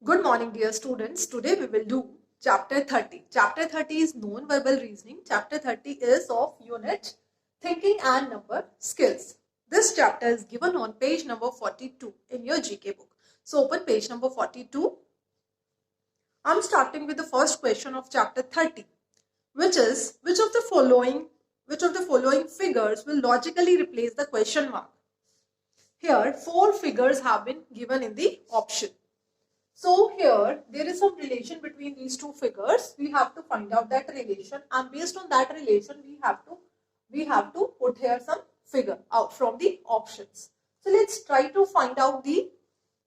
Good morning, dear students. Today we will do Chapter 30. Chapter 30 is non-verbal reasoning. Chapter 30 is of unit thinking and number skills. This chapter is given on page number 42 in your GK book. So open page number 42. I'm starting with the first question of Chapter 30, which is which of the following figures will logically replace the question mark? Here, four figures have been given in the option. So here there is some relation between these two figures. We have to find out that relation, and based on that relation we have to put here some figure out from the options. So let's try to find out the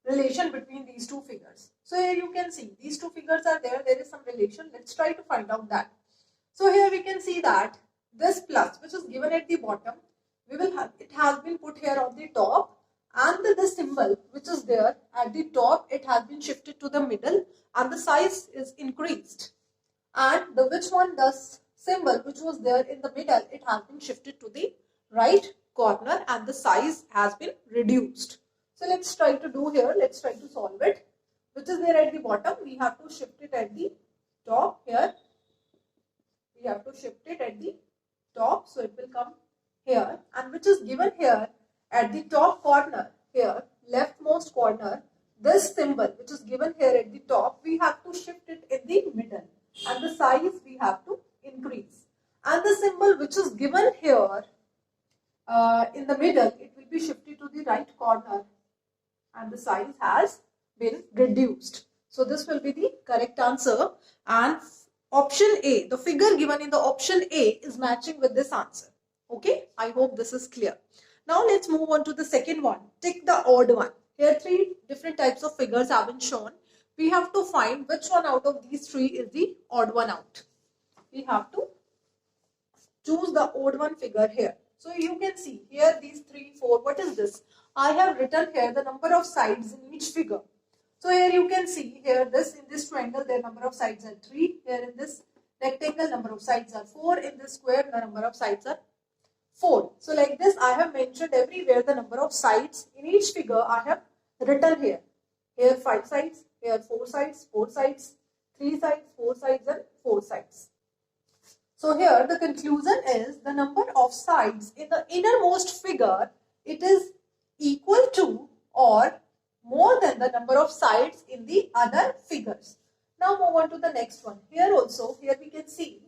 relation between these two figures. So here you can see these two figures are there. There is some relation. Let's try to find out that. So here we can see that this plus, which is given at the bottom, it has been put here on the top, and the symbol which is there at the top, it has been shifted to the middle and the size is increased, and the symbol which was there in the middle, it has been shifted to the right corner and the size has been reduced. So let's try to do here, let's try to solve it. Which is there at the bottom, we have to shift it at the top. Here we have to shift it at the top, so it will come here, and which is given here at the top corner, here leftmost corner, this symbol which is given here at the top, we have to shift it in the middle and the size we have to increase, and the symbol which is given here in the middle, it will be shifted to the right corner and the size has been reduced. So this will be the correct answer, and option A, the figure given in the option A is matching with this answer. Okay, I hope this is clear. Now let's move on to the second one. Take the odd one. Here three different types of figures have been shown. We have to find which one out of these three is the odd one out. We have to choose the odd one figure here. So you can see here these 3, 4. What is this? I have written here the number of sides in each figure. So here you can see here in this triangle their number of sides are 3. Here in this rectangle number of sides are 4. In this square the number of sides are 4. So like this I have mentioned everywhere the number of sides in each figure I have written here. Here 5 sides, here 4 sides, 4 sides, 3 sides, 4 sides and 4 sides. So here the conclusion is the number of sides in the innermost figure, it is equal to or more than the number of sides in the other figures. Now move on to the next one. Here also, here we can see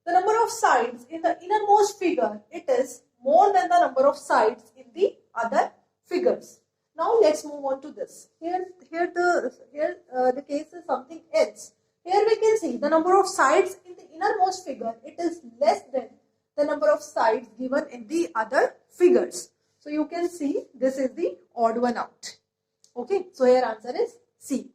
the number of sides in the innermost figure, it is more than the number of sides in the other figures. Now let's move on to this. Here the case is something else. Here we can see the number of sides in the innermost figure, it is less than the number of sides given in the other figures. So you can see this is the odd one out. Okay, so here answer is C.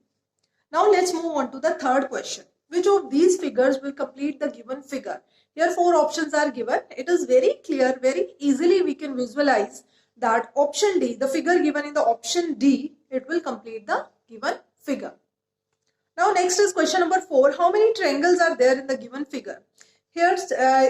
Now let's move on to the third question. Which of these figures will complete the given figure? Here 4 options are given. It is very clear, very easily we can visualize that option D, the figure given in the option D, it will complete the given figure. Now next is question number 4. How many triangles are there in the given figure? Here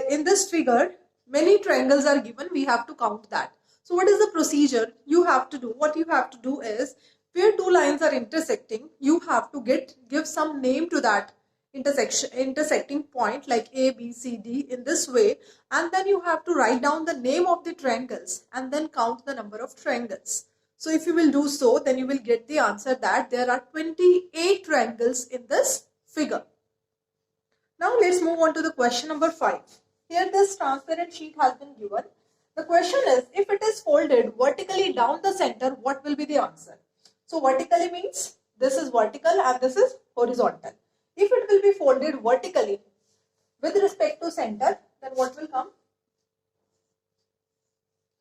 in this figure, many triangles are given. We have to count that. So what is the procedure you have to do? What you have to do is, where two lines are intersecting, you have to give some name to that intersecting point like A, B, C, D in this way, and then you have to write down the name of the triangles and then count the number of triangles. So if you will do so, then you will get the answer that there are 28 triangles in this figure. Now let's move on to the question number 5. Here this transparent sheet has been given. The question is, if it is folded vertically down the center, what will be the answer? So vertically means this is vertical and this is horizontal. If it will be folded vertically with respect to center, then what will come?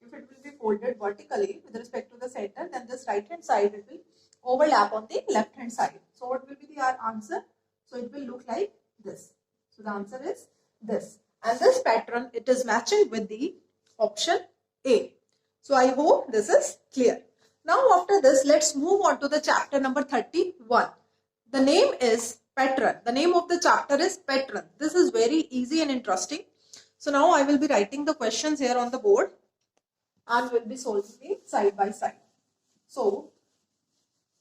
If it will be folded vertically with respect to the center, then this right hand side it will overlap on the left hand side. So what will be the answer? So it will look like this. So the answer is this. And this pattern, it is matching with the option A. So I hope this is clear. Now after this, let's move on to the chapter number 31. The name is Pattern. The name of the chapter is Pattern. This is very easy and interesting. So now I will be writing the questions here on the board and will be solving it side by side. So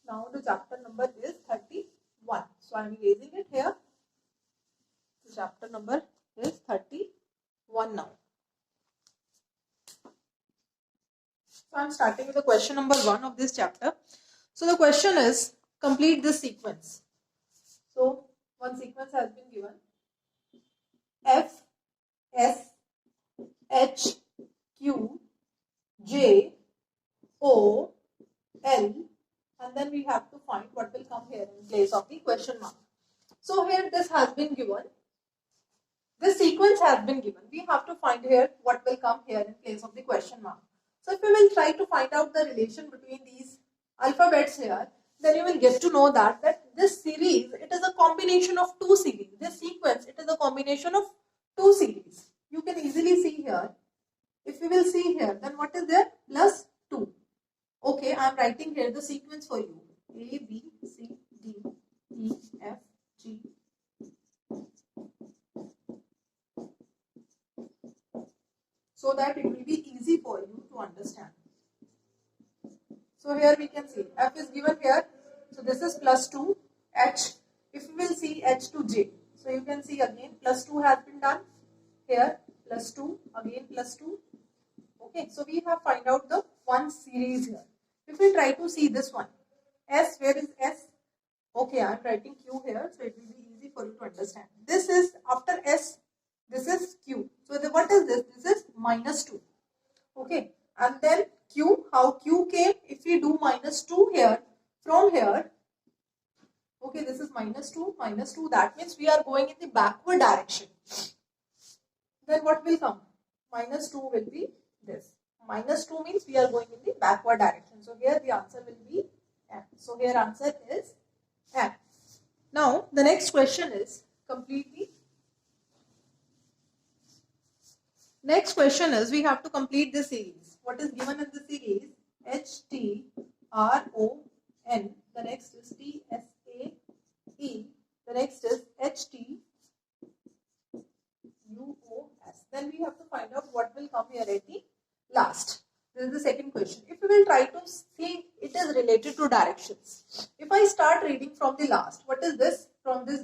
now the chapter number is 31. So I am erasing it here. The chapter number is 31 now. So I am starting with the question number 1 of this chapter. So the question is, complete this sequence. So one sequence has been given. F, S, H, Q, J, O, L, and then we have to find what will come here in place of the question mark. So here this has been given. This sequence has been given. We have to find here what will come here in place of the question mark. So if we will try to find out the relation between these alphabets here, then you will get to know that this series, it is a combination of two series. This sequence, it is a combination of two series. You can easily see here. If we will see here, then what is there? Plus 2. Okay, I am writing here the sequence for you. A, B, C, D, E, F, G. So that it will be easy for you to understand. So here we can see F is given here. So this is plus 2. H. If we will see H to J. So you can see again plus 2 has been done. Here plus 2. Again plus 2. Okay. So we have find out the one series here. If we try to see this one. S. Where is S? Okay. I am writing Q here. So it will be easy for you to understand. This is after S. This is Q. So what is this? This is minus 2. Okay. And then Q, how Q came? If we do minus 2 here, from here, okay, this is minus 2, that means we are going in the backward direction. Then what will come? Minus 2 will be this. Minus 2 means we are going in the backward direction. So here the answer will be M. So here answer is M. Now the next question is completely. Next question is we have to complete the series. What is given in the series? H, T, R, O, N. The next is T, S, A, E. The next is H, T, U, O, S. Then we have to find out what will come here at the last. This is the second question. If we will try to see, it is related to directions. If I start reading from the last, what is this? From this,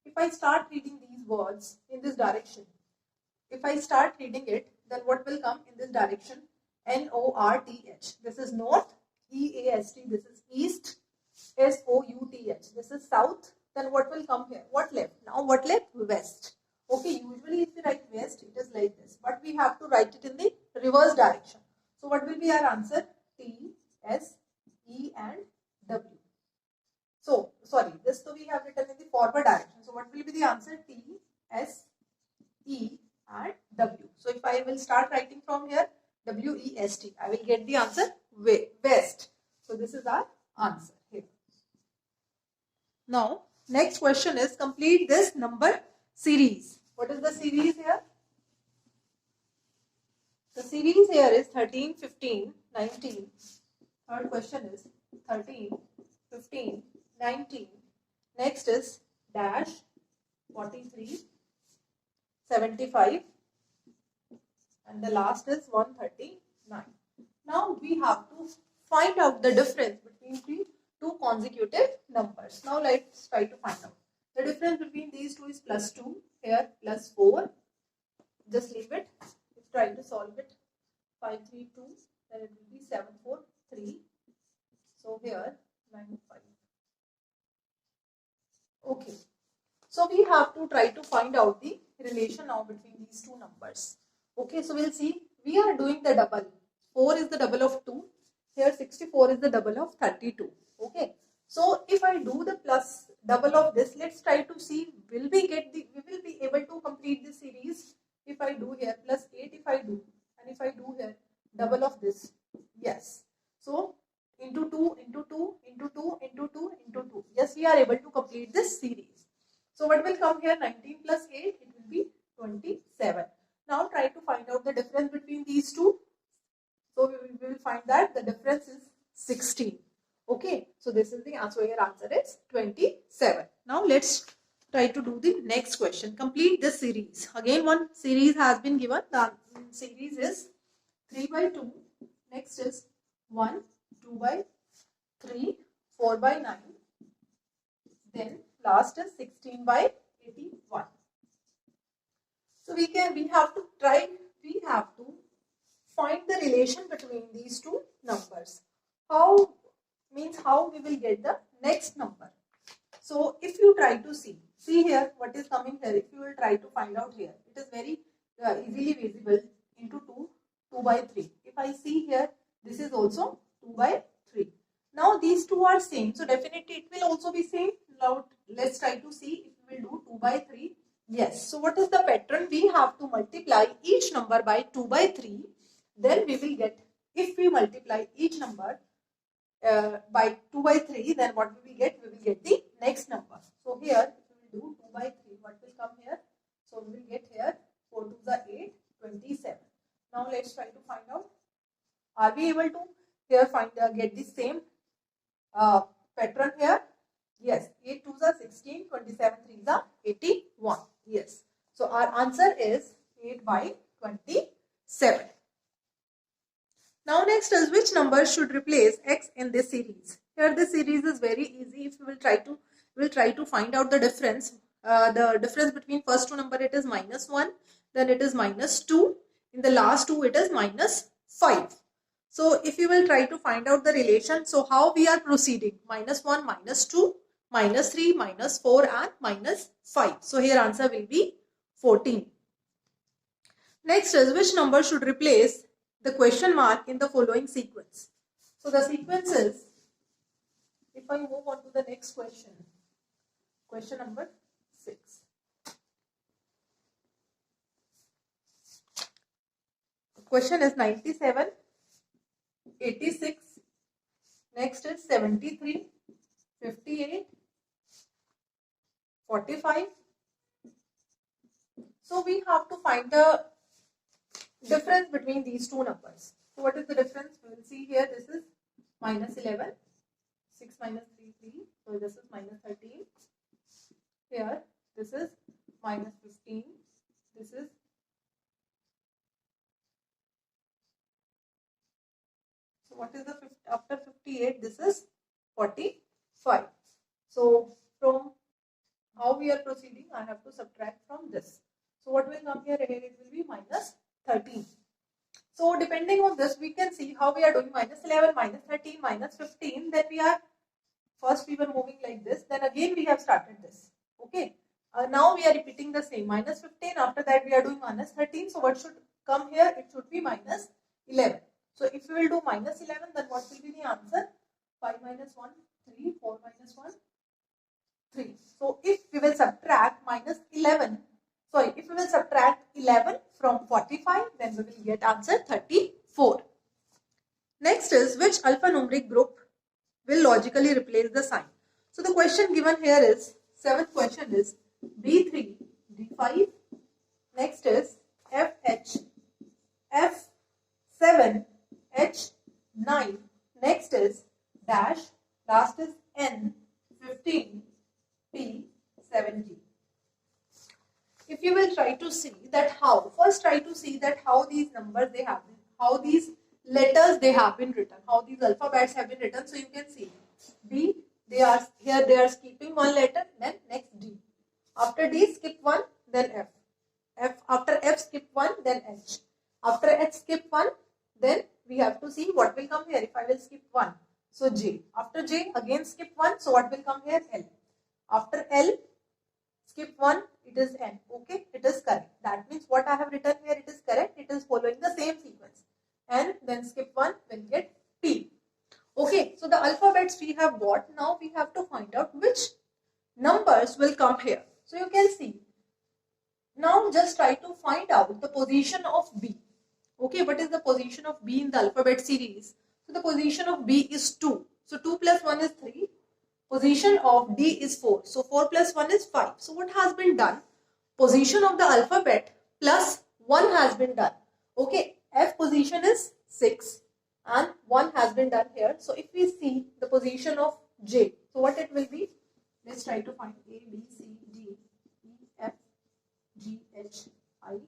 if I start reading these words in this direction, if I start reading it, then what will come in this direction? N-O-R-T-H. This is north. E-A-S-T. This is east. S-O-U-T-H. This is south. Then what will come here? What left? Now what left? West. Okay, usually if we write west, it is like this. But we have to write it in the reverse direction. So what will be our answer? T, S, E and W. So, sorry, this so we have written in the forward direction. So what will be the answer? T, S, E and W. So if I will start writing from here, W-E-S-T, I will get the answer west. So this is our answer here. Now, next question is complete this number series. What is the series here? The series here is 13, 15, 19. Third question is 13, 15, 19. Next is dash 43, 75. And the last is 139. Now we have to find out the difference between the two consecutive numbers. Now let's try to find out. The difference between these two is plus 2. Here plus 4. Just leave it. Let's try to solve it. 5, 3, 2. Then it will be 7, 4, 3. So here 9, 5. Okay. So we have to try to find out the relation now between these two numbers. Okay, so we'll see. We are doing the double. 4 is the double of 2. Here 64 is the double of 32. Okay. So if I do the plus double of this, let's try to see we will be able to complete this series. If I do here plus 8, if I do, and if I do here double of this, yes. So into 2, into 2, into 2, into 2, into 2. Yes, we are able to complete this series. So what will come here? 19 plus 8, it will be 27. Now try to find out the difference between these two. So we will find that the difference is 16. Okay, so this is the answer. Your answer is 27. Now let's try to do the next question. Complete this series. Again, one series has been given. The series is 3 by 2. Next is 1, 2 by 3, 4 by 9. Then last is 16 by 81. So we have to find the relation between these two numbers. How we will get the next number. So if you try to see here what is coming here. If you will try to find out here, it is very easily visible into 2 by 3. If I see here, this is also 2 by 3. Now these two are same, so definitely it will also be same. Now let's try to see if we will do 2 by 3. Yes. So what is the pattern? We have to multiply each number by 2 by 3. Then we will get, if we multiply each number by 2 by 3, then what we will get? We will get the next number. So here, if we will do 2 by 3, what will come here? So we will get here 4 to the 8, 27. Now let's try to find out. Are we able to here get the same pattern here? Yes. 8 to the 16, 27 3 the 81. Yes. So our answer is 8 by 27. Now next is, which number should replace x in this series? Here this series is very easy. If we will try to find out the difference. The difference between first two number, it is -1, then it is -2. In the last two it is -5. So if you will try to find out the relation, so how we are proceeding? -1, -2, -3, -4 and -5. So here answer will be 14. Next is, which number should replace the question mark in the following sequence? So the sequence is, if I move on to the next question, question number 6. The question is 97, 86, next is 73, 58, 45. So we have to find the difference between these two numbers. So what is the difference? We will see here, this is -11, 6 minus 3, 3. So this is -13. Here, this is -15. This is so what is the after 58? This is 45. So from how we are proceeding, I have to subtract from this. So what will come here? Again, it will be -13. So depending on this, we can see how we are doing. -11, -13, -15. Then first we were moving like this. Then again we have started this. Okay. Now we are repeating the same. -15. After that we are doing -13. So what should come here? It should be -11. So if we will do -11, then what will be the answer? 5 minus 1, 3. 4 minus 1, 3. So if we will subtract if we will subtract 11 from 45, then we will get answer 34. Next is, which alphanumeric group will logically replace the sign? So the question given here is, 7th question is B3, D5. Next is FH, F7, H9. Next is dash. Last is N, 15, P, 17. If you will try to see that how these numbers how these letters they have been written, how these alphabets have been written. So you can see B, they are skipping one letter, then next D. After D skip one, then F. After F skip one, then H. After H skip one, then we have to see what will come here. If I will skip one, so J. After J again skip one, so what will come here? L. After L skip one, it is N. Okay, it is correct. That means what I have written here, it is correct. It is following the same sequence. N, then skip one, will get P. Okay, so the alphabets we have got. Now we have to find out which numbers will come here. So you can see. Now just try to find out the position of B. Okay, what is the position of B in the alphabet series? So the position of B is 2. So 2 plus 1 is 3. Position of D is 4. So 4 plus 1 is 5. So what has been done? Position of the alphabet plus 1 has been done. Okay, F position is 6 and 1 has been done here. So if we see the position of J, so what it will be? Let's try to find A, B, C, D, E, F, G, H, I,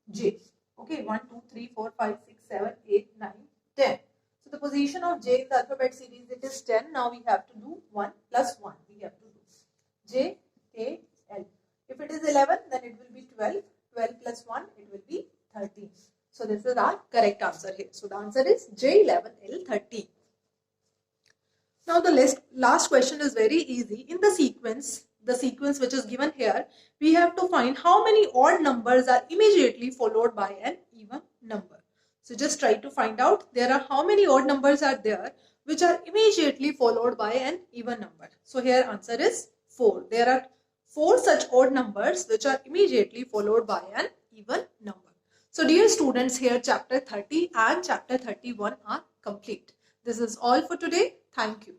J. Okay, 1, 2, 3, 4, 5, 6, 7, 8, 9, 10. So the position of J in the alphabet series, it is 10. Now we have to do 1 plus 1. We have to do J, A, L. If it is 11, then it will be 12. 12 plus 1, it will be 13. So this is our correct answer here. So the answer is J11, L13. Now the last question is very easy. In the sequence which is given here, we have to find how many odd numbers are immediately followed by an even number. So just try to find out there are how many odd numbers are there which are immediately followed by an even number. So here answer is 4. There are 4 such odd numbers which are immediately followed by an even number. So dear students, here chapter 30 and chapter 31 are complete. This is all for today. Thank you.